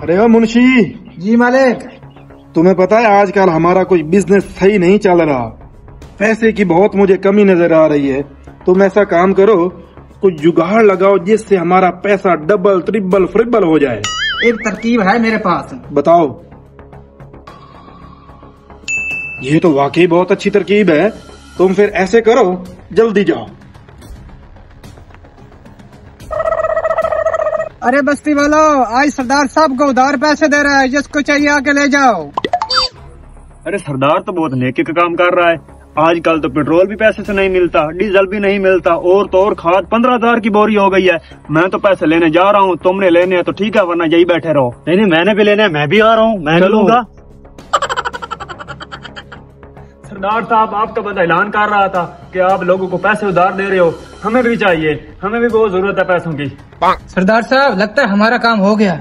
अरे ओ मुंशी। जी मालिक। तुम्हें पता है आजकल हमारा कोई बिजनेस सही नहीं चल रहा, पैसे की बहुत मुझे कमी नजर आ रही है। तुम ऐसा काम करो, कुछ जुगाड़ लगाओ जिससे हमारा पैसा डबल ट्रिपल फ्रिपल हो जाए। एक तरकीब है मेरे पास। बताओ। ये तो वाकई बहुत अच्छी तरकीब है। तुम फिर ऐसे करो, जल्दी जाओ। अरे बस्ती वालों, आज सरदार साहब को उधार पैसे दे रहा है, जिसको चाहिए आके ले जाओ। अरे सरदार तो बहुत नेकी का काम कर रहा है। आजकल तो पेट्रोल भी पैसे से नहीं मिलता, डीजल भी नहीं मिलता, और तो और खाद 15,000 की बोरी हो गई है। मैं तो पैसे लेने जा रहा हूँ, तुमने लेने हैं तो ठीक है, वरना यही बैठे रहो। नहीं, मैंने भी लेने हैं, मैं भी आ रहा हूँ, मैं लूंगा। सरदार साहब, आपका बंदा ऐलान कर रहा था कि आप लोगों को पैसे उधार दे रहे हो। हमें भी चाहिए, हमें भी बहुत जरूरत है पैसों की। सरदार साहब, लगता है हमारा काम हो गया।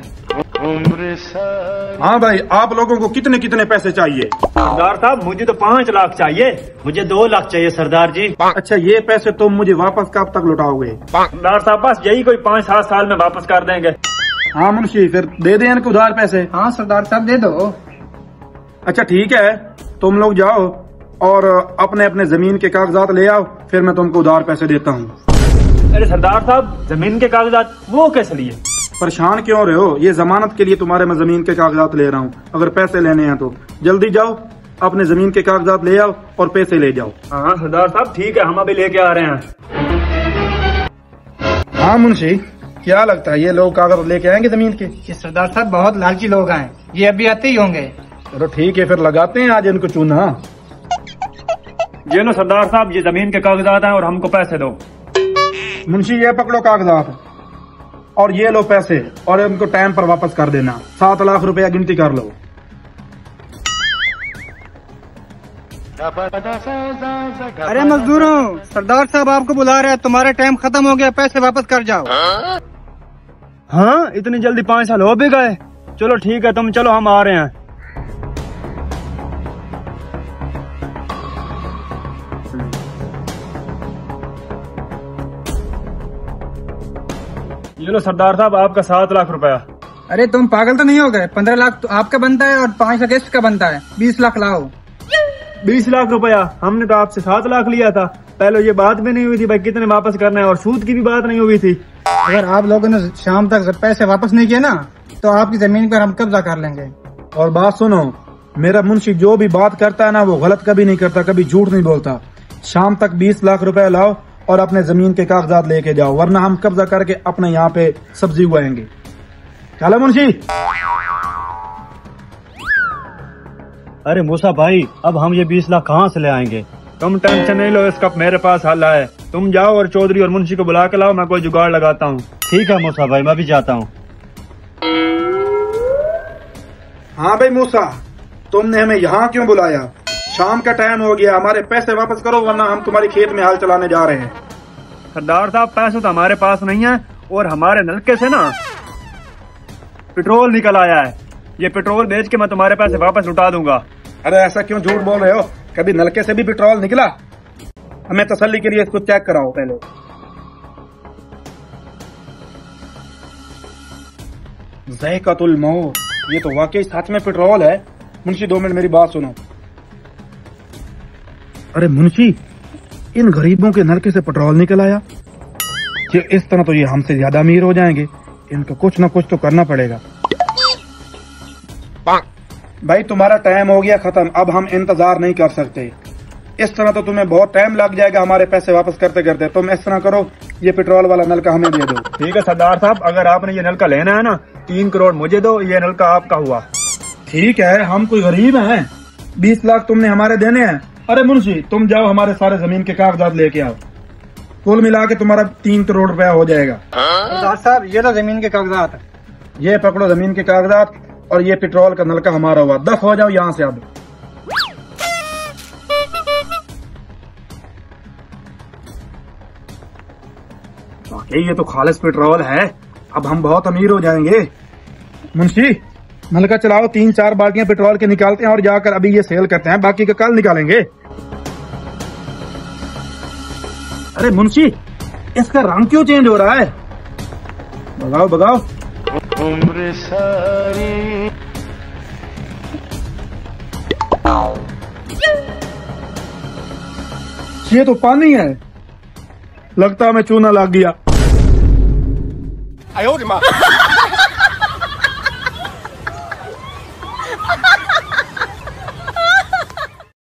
हाँ भाई, आप लोगों को कितने कितने पैसे चाहिए? सरदार साहब, मुझे तो 5 लाख चाहिए। मुझे 2 लाख चाहिए सरदार जी। अच्छा, ये पैसे तुम मुझे वापस कब तक लौटाओगे? सरदार साहब, बस यही कोई 5-7 साल में वापस कर देंगे। हाँ मुंशी, फिर दे दें इनको उधार पैसे। हाँ सरदार साहब, दे दो। अच्छा ठीक है, तुम लोग जाओ और अपने अपने जमीन के कागजात ले आओ, फिर मैं तुमको उधार पैसे देता हूँ। अरे सरदार साहब, जमीन के कागजात वो कैसे लिए? परेशान क्यों रहे हो? ये जमानत के लिए तुम्हारे मैं जमीन के कागजात ले रहा हूँ। अगर पैसे लेने हैं तो जल्दी जाओ, अपने जमीन के कागजात ले आओ और पैसे ले जाओ। हाँ सरदार साहब, ठीक है, हम अभी लेके आ रहे हैं। हाँ मुंशी, क्या लगता है ये लोग कागज लेके आएंगे जमीन के? ये सरदार साहब बहुत लालची लोग हैं, ये अभी आते ही होंगे। चलो ठीक है, फिर लगाते हैं आज इनको चूना। ये लो सरदार साहब, ये जमीन के कागजात हैं और हमको पैसे दो। मुंशी, ये पकड़ो कागजात और ये लो पैसे, और इनको टाइम पर वापस कर देना। 7 लाख रुपया गिनती कर लो। अरे मजदूरों, सरदार साहब आपको बुला रहे हैं, तुम्हारा टाइम खत्म हो गया, पैसे वापस कर जाओ। हाँ, इतनी जल्दी 5 साल हो भी गए? चलो ठीक है, तुम चलो, हम आ रहे हैं। ये लो सरदार साहब, आपका 7 लाख रुपया। अरे तुम पागल तो नहीं हो गए? 15 लाख तो आपका बनता है और 5 लाख इसका बनता है। 20 लाख लाओ। 20 लाख रुपया? हमने तो आपसे 7 लाख लिया था। पहले ये बात भी नहीं हुई थी भाई कितने वापस करना है, और सूद की भी बात नहीं हुई थी। अगर आप लोगों ने शाम तक पैसे वापस नहीं किए ना, तो आपकी जमीन पर हम कब्जा कर लेंगे। और बात सुनो, मेरा मुंशी जो भी बात करता है ना, वो गलत कभी नहीं करता, कभी झूठ नहीं बोलता। शाम तक 20 लाख रुपया लाओ और अपने जमीन के कागजात लेके जाओ, वरना हम कब्जा करके अपने यहाँ पे सब्जी उगाएंगे। चलो मुंशी। अरे मूसा भाई, अब हम ये 20 लाख कहाँ से ले आएंगे? तुम टेंशन नहीं लो, इसका मेरे पास हल है। तुम जाओ और चौधरी और मुंशी को बुला के लाओ, मैं कोई जुगाड़ लगाता हूँ। ठीक है मूसा भाई, मैं भी जाता हूँ। हाँ भाई मूसा, तुमने हमें यहाँ क्यों बुलाया? शाम का टाइम हो गया, हमारे पैसे वापस करो, वरना हम तुम्हारी खेत में हाल चलाने जा रहे हैं। सरदार साहब, पैसे तो हमारे पास नहीं है, और हमारे नलके से ना पेट्रोल निकल आया है। ये पेट्रोल बेच के मैं तुम्हारे पैसे वापस लौटा दूंगा। अरे ऐसा क्यों झूठ बोल रहे हो? कभी नलके से भी पेट्रोल निकला? हमें तसल्ली के लिए इसको चेक कराओ पहले। ज़ायक़तुल मौत, ये तो वाकई सच में पेट्रोल है। मुंशी 2 मिनट मेरी बात सुनो। अरे मुंशी, इन गरीबों के नलके से पेट्रोल निकल आया। ये इस तरह तो ये हमसे ज्यादा अमीर हो जाएंगे। इनको कुछ ना कुछ तो करना पड़ेगा। भाई तुम्हारा टाइम हो गया खत्म, अब हम इंतजार नहीं कर सकते। इस तरह तो तुम्हें बहुत टाइम लग जाएगा हमारे पैसे वापस करते करते। तुम इस तरह करो, ये पेट्रोल वाला नलका हमें दे दो। ठीक है सरदार साहब, अगर आपने ये नलका लेना है ना, 3 करोड़ मुझे दो, ये नलका आपका हुआ। ठीक है, हम कोई गरीब हैं? 20 लाख तुमने हमारे देने हैं। अरे मुंशी, तुम जाओ हमारे सारे जमीन के कागजात लेके आओ, कुल मिला के तुम्हारा 3 करोड़ रुपया हो जाएगा। सरदार साहब, ये तो जमीन के कागजात। ये पकड़ो जमीन के कागजात, और ये पेट्रोल का नलका हमारा हुआ। 10 हो जाओ यहाँ से अब। ये तो खालिस पेट्रोल है, अब हम बहुत अमीर हो जाएंगे। मुंशी, नलका चलाओ, 3-4 बाल्टियां पेट्रोल के निकालते हैं और जाकर अभी ये सेल करते हैं, बाकी का कल निकालेंगे। अरे मुंशी, इसका रंग क्यों चेंज हो रहा है? भगाओ भगाओ। उम्र सारी। ये तो पानी है, लगता है मैं चूना लग गया।